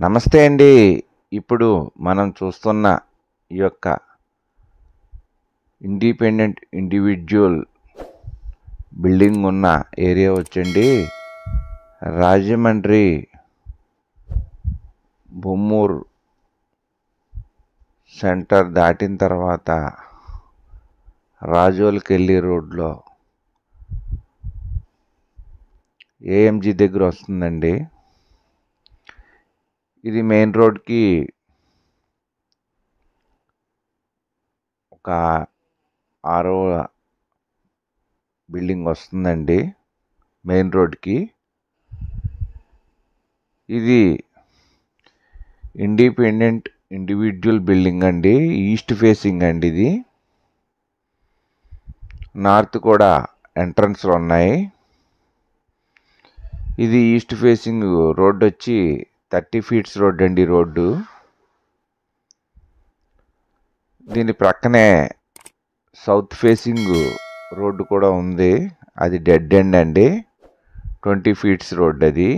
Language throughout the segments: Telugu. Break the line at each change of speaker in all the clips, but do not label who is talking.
నమస్తే అండి. ఇప్పుడు మనం చూస్తున్న ఈ యొక్క ఇండిపెండెంట్ ఇండివిజువల్ బిల్డింగ్ ఉన్న ఏరియా వచ్చండి రాజమండ్రి బొమ్మూరు సెంటర్ దాటిన తర్వాత రాజోల్కెళ్ళి రోడ్లో ఏఎంజీ దగ్గర వస్తుందండి. ఇది మెయిన్ రోడ్కి ఒక 6వ బిల్డింగ్ వస్తుందండి మెయిన్ రోడ్కి. ఇది ఇండిపెండెంట్ ఇండివిజువల్ బిల్డింగ్ అండి. ఈస్ట్ ఫేసింగ్ అండి. ఇది నార్త్ కూడా ఎంట్రన్స్లు ఉన్నాయి. ఇది ఈస్ట్ ఫేసింగ్ రోడ్ వచ్చి 30 ఫీట్స్ రోడ్ అండి. రోడ్డు దీని ప్రక్కనే సౌత్ ఫేసింగ్ రోడ్డు కూడా ఉంది. అది డెడ్ ఎండ్ అండి. 20 ఫీట్స్ రోడ్ అది.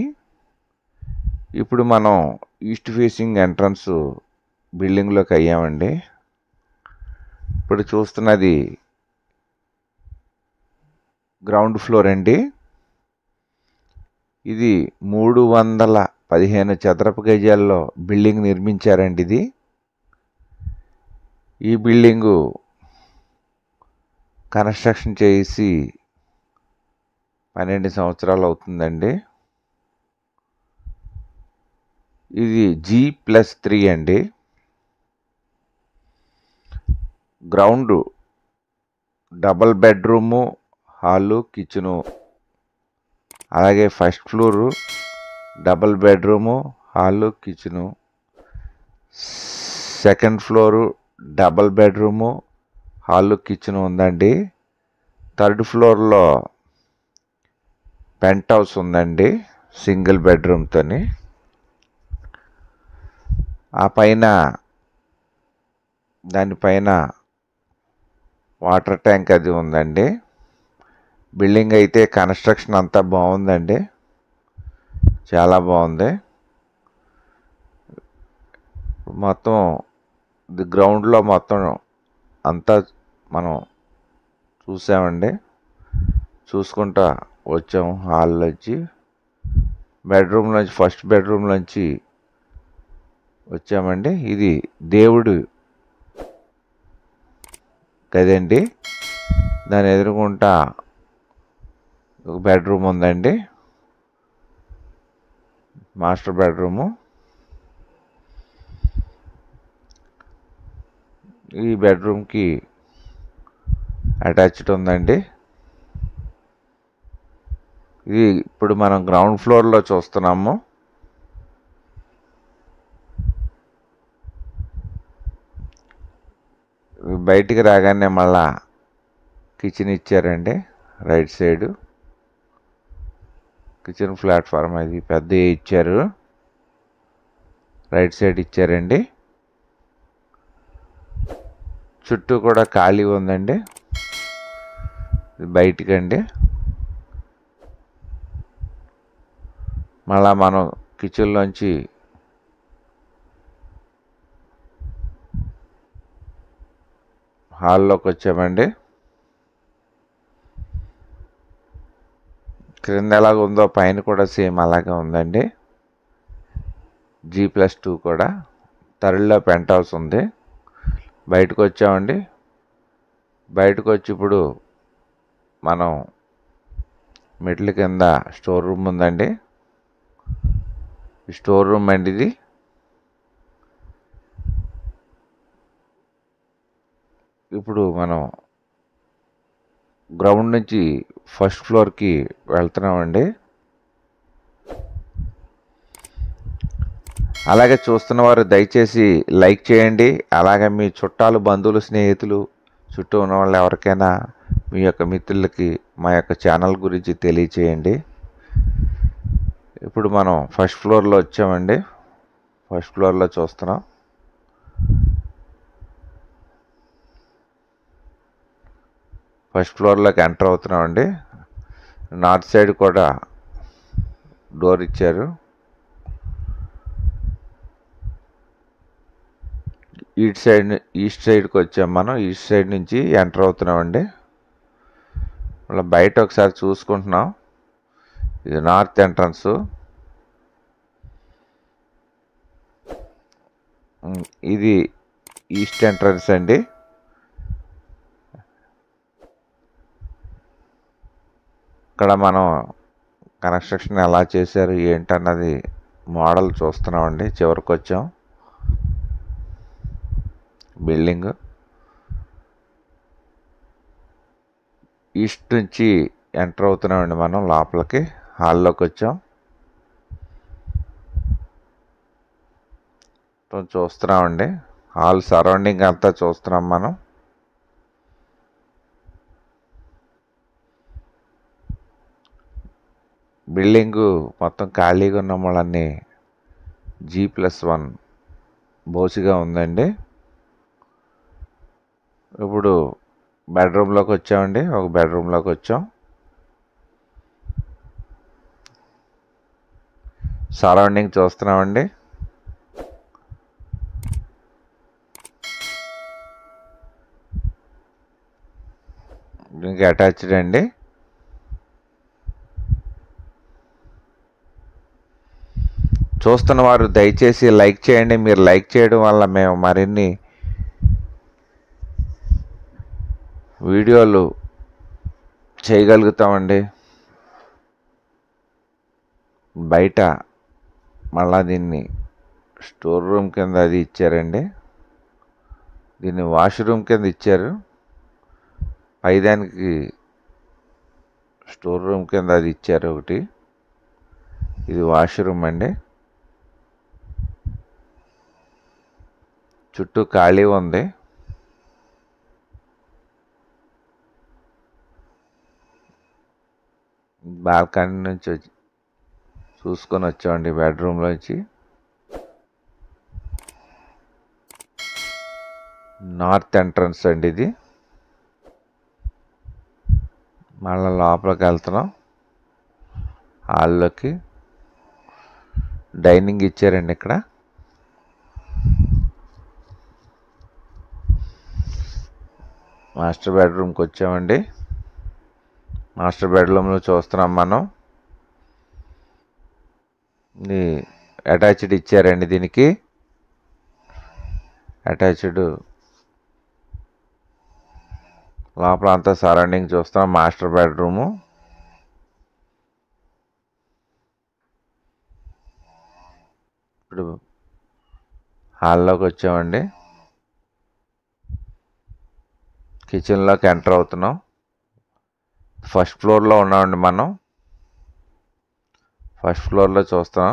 ఇప్పుడు మనం ఈస్ట్ ఫేసింగ్ ఎంట్రన్స్ బిల్డింగ్లోకి అయ్యామండి. ఇప్పుడు చూస్తున్నది గ్రౌండ్ ఫ్లోర్ అండి. ఇది 315 చదరపు గజాల్లో బిల్డింగ్ నిర్మించారండి. ఇది ఈ బిల్డింగు కన్స్ట్రక్షన్ చేసి 12 సంవత్సరాలు అవుతుందండి. ఇది G+3 అండి. Ground double bedroom, hall, kitchen. అలాగే first floor double bedroom, hall, kitchen. Second floor double bedroom, hall, kitchen ఉందండి. థర్డ్ ఫ్లోర్లో పెంట్ హౌస్ ఉందండి సింగిల్ బెడ్రూమ్తోని. ఆ పైన దానిపైన వాటర్ ట్యాంక్ అది ఉందండి. బిల్డింగ్ అయితే కన్స్ట్రక్షన్ అంతా బాగుందండి. చాలా బాగుంది. మొత్తం గ్రౌండ్లో మొత్తం అంతా మనం చూసామండి. చూసుకుంటా వచ్చాము. హాల్లోంచి బెడ్రూమ్లోంచి ఫస్ట్ బెడ్రూమ్లోంచి వచ్చామండి. ఇది దేవుడు గదండి. దాని ఎదురుకుంటా ఒక బెడ్రూమ్ ఉందండి, మాస్టర్ బెడ్రూము. ఈ బెడ్రూమ్కి అటాచ్డ్ ఉందండి. ఇది ఇప్పుడు మనం గ్రౌండ్ ఫ్లోర్లో చూస్తున్నాము. బయటికి రాగానే మళ్ళా కిచెన్ ఇచ్చారండి. రైట్ సైడు కిచెన్ ప్లాట్ఫామ్ అది పెద్ద ఇచ్చారు. రైట్ సైడ్ ఇచ్చారండి. చుట్టూ కూడా ఖాళీ ఉందండి. బయటికండి. మళ్ళా మనం కిచెన్లోంచి హాల్లోకి వచ్చామండి. క్రింద ఎలాగ ఉందో పైన కూడా సేమ్ అలాగే ఉందండి. G+2 కూడా. థర్డ్లో పెంట్ హౌస్ ఉంది. బయటకు వచ్చామండి. బయటకు వచ్చి ఇప్పుడు మనం మెట్ల కింద స్టోర్ రూమ్ ఉందండి. స్టోర్ రూమ్ అండి ఇది. ఇప్పుడు మనం గ్రౌండ్ నుంచి ఫస్ట్ ఫ్లోర్కి వెళ్తున్నామండి. అలాగే చూస్తున్న వారు దయచేసి లైక్ చేయండి. అలాగే మీ చుట్టాలు, బంధువులు, స్నేహితులు, చుట్టూ ఉన్న వాళ్ళు ఎవరికైనా మీ యొక్క మిత్రులకి మా యొక్క ఛానల్ గురించి తెలియచేయండి. ఇప్పుడు మనం ఫస్ట్ ఫ్లోర్లో వచ్చామండి. ఫస్ట్ ఫ్లోర్లో చూస్తున్నాం. ఫస్ట్ ఫ్లోర్లోకి ఎంటర్ అవుతున్నామండి. నార్త్ సైడ్ కూడా డోర్ ఇచ్చారు. ఈస్ట్ సైడ్కి వచ్చాం. మనం ఈస్ట్ సైడ్ నుంచి ఎంటర్ అవుతున్నామండి. అలా బయట ఒకసారి చూసుకుంటున్నాం. ఇది నార్త్ ఎంట్రన్స్. ఇది ఈస్ట్ ఎంట్రన్స్ అండి. ఇక్కడ మనం కన్స్ట్రక్షన్ ఎలా చేశారు ఏంటన్నది మోడల్ చూస్తున్నామండి. చివరికి వచ్చాం. బిల్డింగ్ ఈస్ట్ నుంచి ఎంటర్ అవుతున్నామండి. మనం లోపలికి హాల్లోకి వచ్చాం. చూస్తున్నామండి. హాల్ సరౌండింగ్ అంతా చూస్తున్నాం మనం. బిల్డింగు మొత్తం ఖాళీగా ఉన్న వాళ్ళని G+1 బోసిగా ఉందండి. ఇప్పుడు బెడ్రూమ్లోకి వచ్చామండి. ఒక బెడ్రూమ్లోకి వచ్చాం. సరౌండింగ్ చూస్తున్నామండి. దీనికి అటాచ్డ్ అండి. చూస్తున్న వారు దయచేసి లైక్ చేయండి. మీరు లైక్ చేయడం వల్ల మేము మరిన్ని వీడియోలు చేయగలుగుతామండి. బయట మళ్ళా దీన్ని స్టోర్ రూమ్ కింద అది ఇచ్చారండి. దీన్ని వాష్రూమ్ కింద ఇచ్చారు. పైదానికి స్టోర్ రూమ్ కింద అది ఇచ్చారు ఒకటి. ఇది వాష్రూమ్ అండి. చుట్టూ ఖాళీ ఉంది. బాల్కనీ నుంచి చూసుకొని వచ్చామండి. బెడ్రూమ్లోంచి నార్త్ ఎంట్రన్స్ అండి ఇది. మళ్ళీ లోపలికి వెళ్తున్నాం. హాల్లోకి డైనింగ్ ఇచ్చారండి. ఇక్కడ మాస్టర్ బెడ్రూమ్కి వచ్చామండి. మాస్టర్ బెడ్రూమ్లో చూస్తున్నాం మనం. ఇది అటాచ్డ్ ఇచ్చారండి. దీనికి అటాచ్డ్ లోపల అంతా సరౌండింగ్ చూస్తున్నాం. Master bedroom. ఇప్పుడు హాల్లోకి వచ్చామండి. కిచెన్లోకి ఎంటర్ అవుతున్నాం. ఫస్ట్ ఫ్లోర్లో ఉన్నామండి మనం. ఫస్ట్ ఫ్లోర్లో చూస్తాం.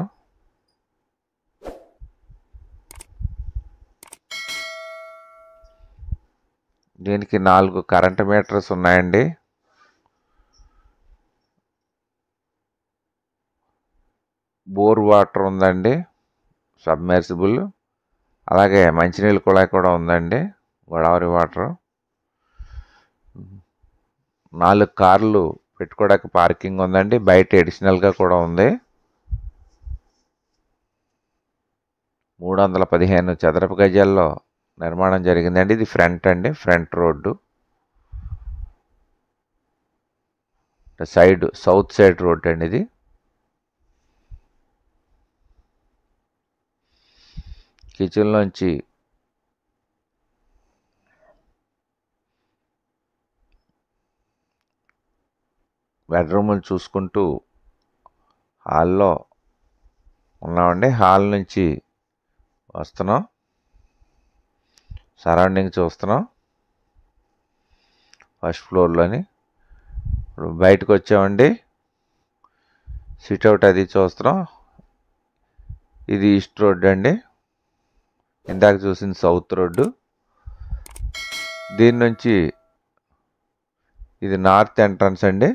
దీనికి 4 కరెంట్ మీటర్స్ ఉన్నాయండి. బోర్ వాటర్ ఉందండి, సబ్మెర్సిబుల్. అలాగే మంచినీళ్ళ కుళాయి కూడా ఉందండి, గోదావరి వాటర్. 4 కార్లు పెట్టుకోవడానికి పార్కింగ్ ఉందండి. బయట అడిషనల్గా కూడా ఉంది. 315 చదరపు గజాల్లో నిర్మాణం జరిగిందండి. ఇది ఫ్రంట్ అండి, front road. Side south side road అండి ఇది. కిచెన్లోంచి బెడ్రూములు చూసుకుంటూ హాల్లో ఉన్నామండి. హాల్ నుంచి వస్తున్నాం. సరౌండింగ్ చూస్తున్నాం ఫస్ట్ ఫ్లోర్లోని. ఇప్పుడు బయటకు వచ్చామండి. సిట్అవుట్ అది చూస్తున్నాం. ఇది ఈస్ట్ రోడ్ అండి. ఇందాక చూసింది సౌత్ రోడ్డు. దీని నుంచి ఇది నార్త్ ఎంట్రన్స్ అండి.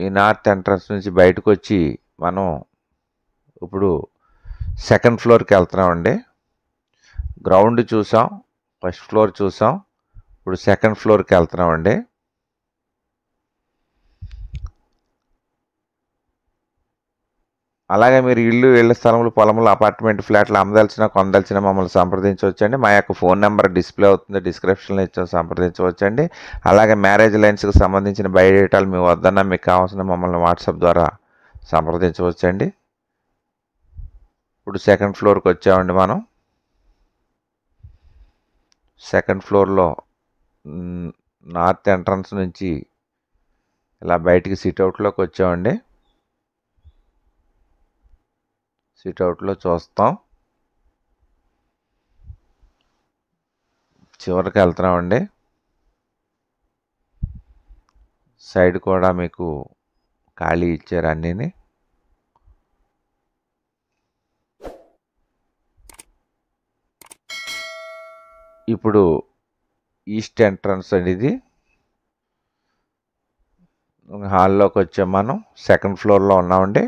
ఈ నార్త్ ఎంట్రన్స్ నుంచి బయటకు వచ్చి మనం ఇప్పుడు సెకండ్ ఫ్లోర్కి వెళ్తున్నామండి. గ్రౌండ్ చూసాం, ఫస్ట్ ఫ్లోర్ చూసాం. ఇప్పుడు సెకండ్ ఫ్లోర్కి వెళ్తున్నామండి. అలాగే మీరు ఇళ్ళ స్థలములు, పొలములు, అపార్ట్మెంట్, ఫ్లాట్లు అమ్మదలిచిన, కొనదలిచిన మమ్మల్ని సంప్రదించవచ్చండి. మా యొక్క ఫోన్ నెంబర్ డిస్ప్లే అవుతుంది, డిస్క్రిప్షన్లో ఇచ్చాం, సంప్రదించవచ్చండి. అలాగే మ్యారేజ్ లైన్స్కి సంబంధించిన బయోడేటాలు మీ వద్దన్నా మీకు కావాల్సిన మమ్మల్ని వాట్సాప్ ద్వారా సంప్రదించవచ్చండి. ఇప్పుడు సెకండ్ ఫ్లోర్కి వచ్చామండి. మనం సెకండ్ ఫ్లోర్లో నార్త్ ఎంట్రన్స్ నుంచి ఇలా బయటికి సిట్అవుట్లోకి వచ్చామండి. సిట్అవుట్లో చూస్తాం, చివరికి వెళ్తున్నామండి. సైడ్ కూడా మీకు ఖాళీ ఇచ్చారు అన్నీని. ఇప్పుడు ఈస్ట్ ఎంట్రన్స్ అండి. ఇది హాల్లోకి వచ్చాం. మనం సెకండ్ ఫ్లోర్లో ఉన్నామండి.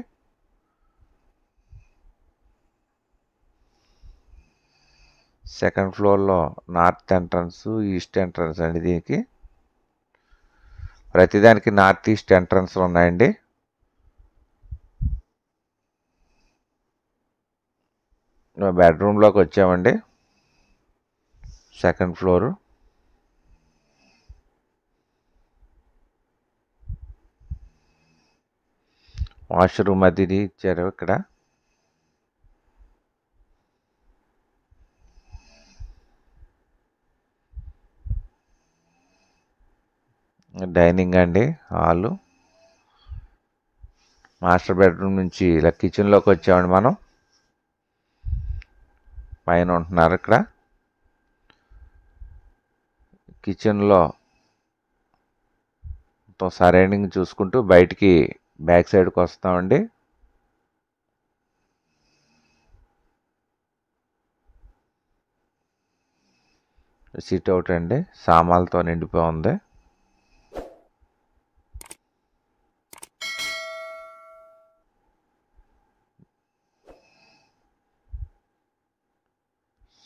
సెకండ్ ఫ్లోర్లో నార్త్ ఎంట్రన్స్, ఈస్ట్ ఎంట్రన్స్ అండి. దీనికి ప్రతిదానికి నార్త్ ఈస్ట్ ఎంట్రన్స్లు ఉన్నాయండి. బెడ్రూమ్లోకి వచ్చామండి. సెకండ్ ఫ్లోరు వాష్రూమ్ అది ఇచ్చారు. ఇక్కడ డైనింగ్ అండి, హాలు. మాస్టర్ బెడ్రూమ్ నుంచి ఇలా కిచెన్లోకి వచ్చామండి. మనం పైన ఉంటున్నారు. ఇక్కడ కిచెన్లో సరౌండింగ్ చూసుకుంటూ బయటికి బ్యాక్ సైడ్కి వస్తామండి. సిట్ అవుట్ అండి, సామాన్లతో నిండిపోయి ఉంది.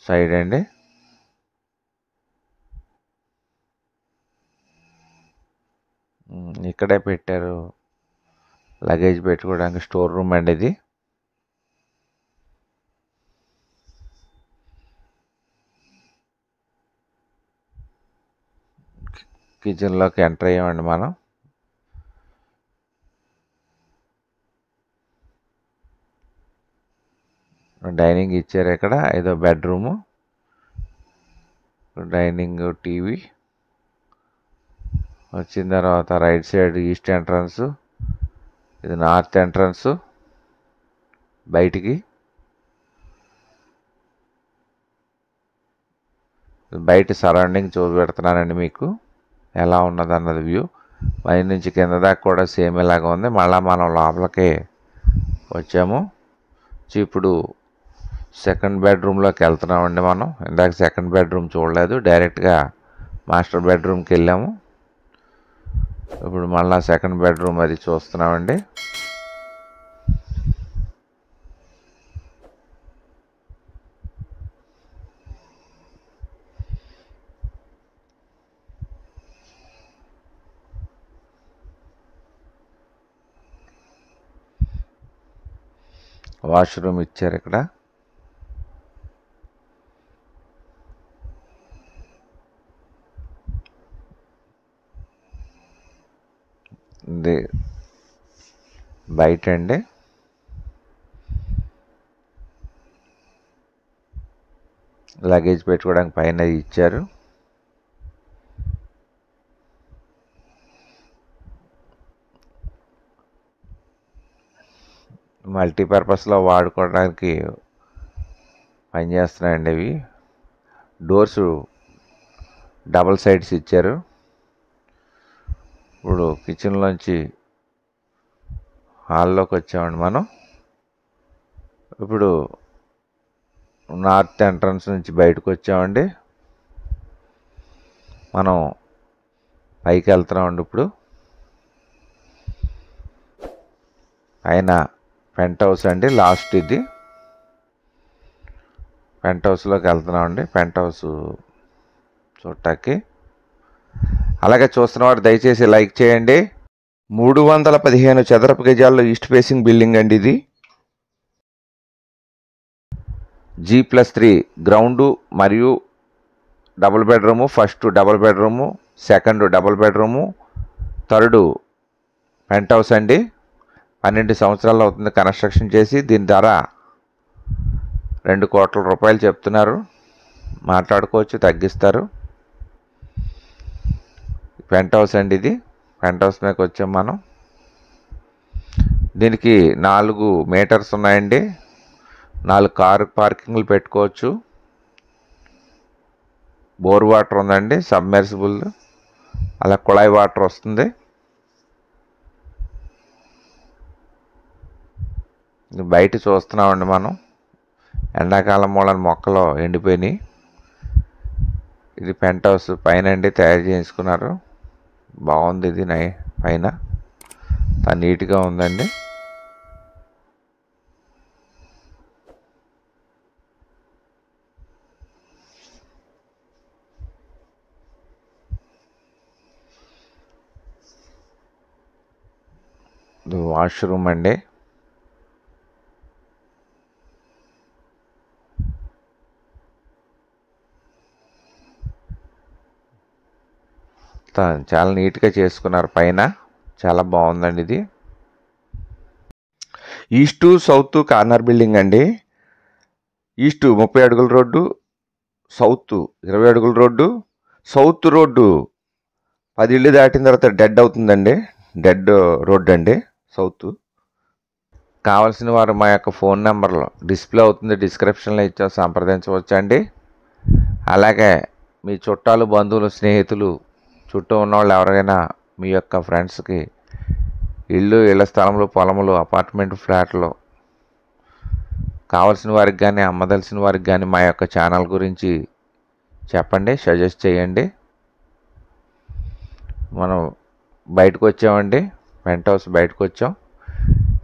సైడ్ అండి, ఇక్కడే పెట్టారు లగేజ్ పెట్టుకోవడానికి స్టోర్ రూమ్ అండి. ఇది కిచెన్లోకి ఎంటర్ అయ్యామండి. మనం డైనింగ్ ఇచ్చారు. ఇక్కడ ఏదో బెడ్రూము, డైనింగ్, టీవీ. వచ్చిన తర్వాత రైట్ సైడ్ ఈస్ట్ ఎంట్రన్స్, ఇది నార్త్ ఎంట్రన్స్. బయటికి బయట సరౌండింగ్ చూపెడుతున్నానండి మీకు ఎలా ఉన్నది అన్నది వ్యూ. పై నుంచి కింద దాకా కూడా సేమ్ ఇలాగ ఉంది. మళ్ళీ మనం లోపలికి వచ్చాము. ఇప్పుడు సెకండ్ బెడ్రూమ్లోకి వెళ్తున్నామండి. మనం ఇందాక సెకండ్ బెడ్రూమ్ చూడలేదు, డైరెక్ట్గా మాస్టర్ బెడ్రూమ్కి వెళ్ళాము. ఇప్పుడు మళ్ళీ సెకండ్ బెడ్రూమ్ అది చూస్తున్నామండి. వాష్రూమ్ ఇచ్చారు. ఇక్కడ ఇది బయట అండి. లగేజ్ పెట్టుకోవడానికి పైన ఇచ్చారు. మల్టీపర్పస్లో వాడుకోవడానికి పనిచేస్తున్నాయండి ఇవి. డోర్స్ డబల్ సైడ్స్ ఇచ్చారు. ఇప్పుడు కిచెన్లోంచి హాల్లోకి వచ్చామండి. మనం ఇప్పుడు నార్త్ ఎంట్రన్స్ నుంచి బయటకు వచ్చామండి. మనం పైకి వెళ్తున్నామండి. ఇప్పుడు పైన పెంట్ హౌస్ అండి, లాస్ట్ ఇది. పెంట్ హౌస్లోకి వెళ్తున్నామండి. పెంట్ హౌస్ చూడటానికి. అలాగే చూస్తున్నవారు దయచేసి లైక్ చేయండి. 315 చదరపు గజాల్లో ఈస్ట్ ఫేసింగ్ బిల్డింగ్ అండి ఇది. G+3 గ్రౌండు మరియు double bedroom, first double bedroom, second double bedroom, third penthouse అండి. 12 సంవత్సరాలు అవుతుంది కన్స్ట్రక్షన్ చేసి. దీని ధర 2 కోట్ల రూపాయలు చెప్తున్నారు. మాట్లాడుకోవచ్చు, తగ్గిస్తారు. పెంట్ హౌస్ అండి ఇది. పెంట్ హౌస్ మీదకి వచ్చాం మనం. దీనికి 4 మీటర్స్ ఉన్నాయండి. 4 కారు పార్కింగ్లు పెట్టుకోవచ్చు. బోర్ వాటర్ ఉందండి, సబ్మెర్సిబుల్, అలా కుళాయి వాటర్ వస్తుంది. బయట చూస్తున్నామండి మనం. ఎండాకాలం మూలన మొక్కలు ఎండిపోయినాయి. ఇది పెంట్ హౌస్ పైన అండి తయారు చేయించుకున్నారు. బాగుంది ఇది. పైన నీట్గా ఉందండి. ఇది వాష్రూమ్ అండి. చాలా నీట్గా చేసుకున్నారు. పైన చాలా బాగుందండి ఇది. ఈస్ట్ సౌత్ కార్నర్ బిల్డింగ్ అండి. ఈస్ట్ 30 అడుగుల రోడ్డు, సౌత్ 20 అడుగుల రోడ్డు. సౌత్ రోడ్డు 10 ఇళ్ళు దాటిన తర్వాత డెడ్ అవుతుందండి. డెడ్ రోడ్డు అండి సౌత్. కావాల్సిన వారు మా యొక్క ఫోన్ నెంబర్లో డిస్ప్లే అవుతుంది, డిస్క్రిప్షన్లో ఇచ్చా, సంప్రదించవచ్చు అండి. అలాగే మీ చుట్టాలు, బంధువులు, స్నేహితులు, చుట్టూ ఉన్నవాళ్ళు ఎవరైనా మీ యొక్క ఫ్రెండ్స్కి ఇళ్ళ స్థలములు, పొలములు, అపార్ట్మెంట్, ఫ్లాట్లు కావాల్సిన వారికి కానీ, అమ్మదలసిన వారికి కానీ మా యొక్క ఛానల్ గురించి చెప్పండి, సజెస్ట్ చేయండి. మనం బయటకు వచ్చామండి. పెంట్ హౌస్ బయటకు వచ్చాం.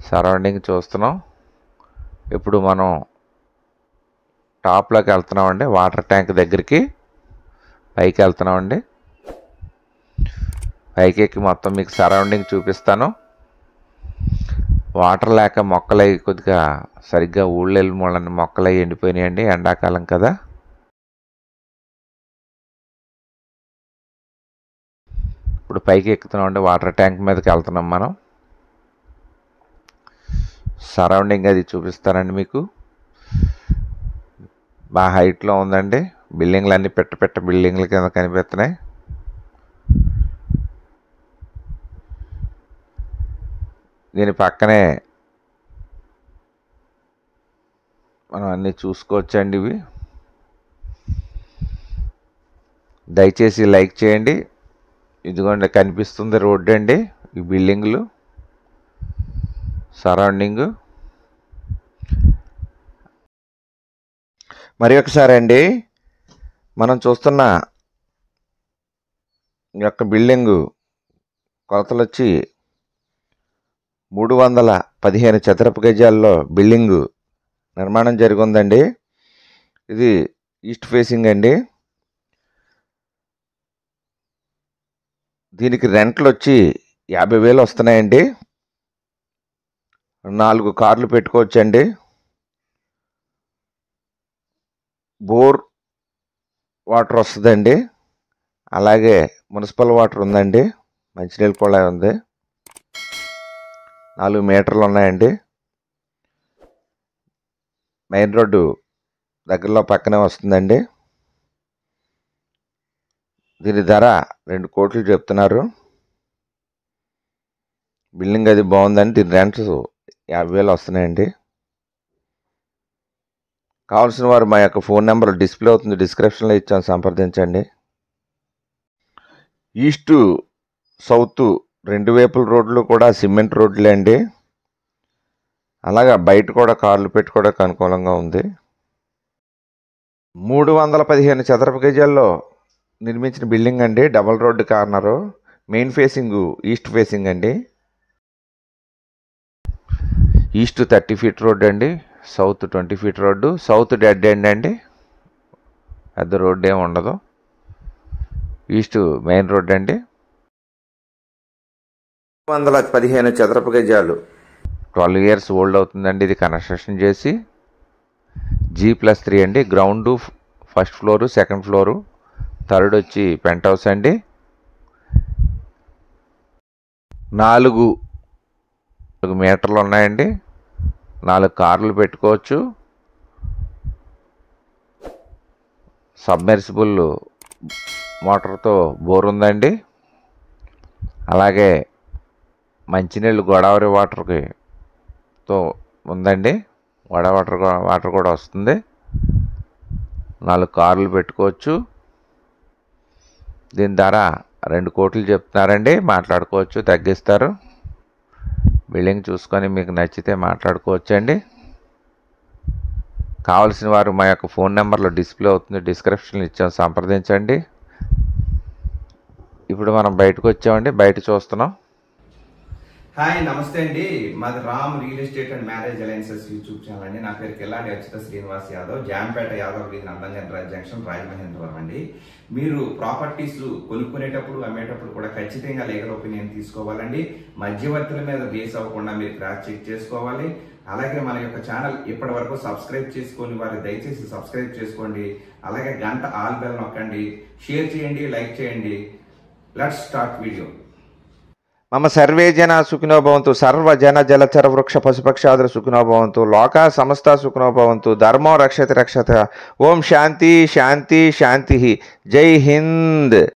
సరౌండింగ్ చూస్తున్నాం. ఇప్పుడు మనం టాప్లోకి వెళ్తున్నామండి. వాటర్ ట్యాంక్ దగ్గరికి పైకి వెళ్తున్నామండి. పైకి ఎక్కి మొత్తం మీకు సరౌండింగ్ చూపిస్తాను. వాటర్ లేక మొక్కలు కొద్దిగా సరిగ్గా ఊళ్ళో మూలని మొక్కలు ఎండిపోయినాయండి. ఎండాకాలం కదా. ఇప్పుడు పైకి ఎక్కుతున్నామండి. వాటర్ ట్యాంక్ మీదకి వెళ్తున్నాం మనం. సరౌండింగ్ అది చూపిస్తానండి మీకు. బాగా హైట్లో ఉందండి. బిల్డింగ్లు అన్నీ పెట్ట బిల్డింగ్ల కింద కనిపిస్తున్నాయి. దీని పక్కనే మనం అన్నీ చూసుకోవచ్చండి. ఇవి దయచేసి లైక్ చేయండి. ఇదిగోండి కనిపిస్తుంది రోడ్డు అండి. ఈ బిల్డింగ్లు సరౌండింగ్. మరి ఒకసారి అండి మనం చూస్తున్న ఈ యొక్క బిల్డింగు కొలతలు వచ్చి 315 చదరపు గజాల్లో బిల్డింగు నిర్మాణం జరిగిందండి. ఇది ఈస్ట్ ఫేసింగ్ అండి. దీనికి రెంట్లు వచ్చి 50,000 వస్తున్నాయండి. 4 కార్లు పెట్టుకోవచ్చండి. బోర్ వాటర్ వస్తుందండి. అలాగే మున్సిపల్ వాటర్ ఉందండి. మంచినీళ్ళ కూడా ఉంది. 4 మీటర్లు ఉన్నాయండి. మెయిన్ రోడ్డు దగ్గరలో పక్కనే వస్తుందండి. దీని ధర 2 కోట్లు చెప్తున్నారు. బిల్డింగ్ అది బాగుందండి. దీని రెంట్స్ 50,000 వస్తున్నాయండి. కావాల్సిన వారు మా యొక్క ఫోన్ నెంబర్ డిస్ప్లే అవుతుంది, డిస్క్రిప్షన్లో ఇచ్చాను, సంప్రదించండి. ఈస్ట్ సౌత్ 2 వైపుల రోడ్లు కూడా సిమెంట్ రోడ్లే అండి. అలాగా బయట కూడా కార్లు పెట్టుకోవడానికి అనుకూలంగా ఉంది. 315 చదరపు గజాల్లో నిర్మించిన బిల్డింగ్ అండి. Double road corner. Main facing east facing అండి. ఈస్ట్ 30 ఫీట్ రోడ్డు అండి. South 20 feet road. South dead end అండి. పెద్ద రోడ్డు ఏమి ఉండదు. ఈస్ట్ మెయిన్ రోడ్ అండి. 115 చదరపు గజాలు. 12 ఇయర్స్ ఓల్డ్ అవుతుందండి ఇది కన్స్ట్రక్షన్ చేసి. G+3 అండి. Ground first floor, second floor, third వచ్చి పెంట్ హౌస్ అండి. 4 మీటర్లు ఉన్నాయండి. 4 కార్లు పెట్టుకోవచ్చు. సబ్మెర్సిబుల్ మోటార్తో బోర్ ఉందండి. అలాగే మంచినీళ్ళు గోదావరి వాటర్కి తో ఉందండి. గోదావరి వాటర్ కూడా వస్తుంది. 4 కార్లు పెట్టుకోవచ్చు. దీని ధర 2 కోట్లు చెప్తున్నారండి. మాట్లాడుకోవచ్చు, తగ్గిస్తారు. బిల్డింగ్ చూసుకొని మీకు నచ్చితే మాట్లాడుకోవచ్చు అండి. కావాల్సిన వారు మా యొక్క ఫోన్ నెంబర్లో డిస్ప్లే అవుతుంది, డిస్క్రిప్షన్లో ఇచ్చాం, సంప్రదించండి. ఇప్పుడు మనం బయటకు వచ్చామండి, బయట చూస్తున్నాం.
హాయ్, నమస్తే అండి. మాది Ram real estate and marriage alliances YouTube channel అండి. నా పేరు కిల్లాడి అచ్యుత శ్రీనివాస్ యాదవ్, జాంపేట యాదవ్ వీధి, నందంగన్ జంక్షన్, రాజమహేంద్రవరం అండి. మీరు ప్రాపర్టీస్ కొనుక్కునేటప్పుడు, అమ్మేటప్పుడు కూడా ఖచ్చితంగా లీగల్ ఒపీనియన్ తీసుకోవాలండి. మధ్యవర్తుల మీద బేస్ అవ్వకుండా మీరు క్రాస్ చెక్ చేసుకోవాలి. అలాగే మన యొక్క ఛానల్ ఇప్పటి వరకు సబ్స్క్రైబ్ చేసుకొని వారు దయచేసి సబ్స్క్రైబ్ చేసుకోండి. అలాగే గంట ఆల్ బెల్ నొక్కండి, షేర్ చేయండి, లైక్ చేయండి. Let's start video.
మమ సర్వే జనా సుఖినో భవంతు, సర్వజన జలచర వృక్ష పశుపక్షాదుల సుఖినో భవంతు, లోకా సమస్త సుఖినో భవంతు, ధర్మో రక్షతి రక్షత. ఓం శాంతి శాంతి శాంతి. జై హింద్.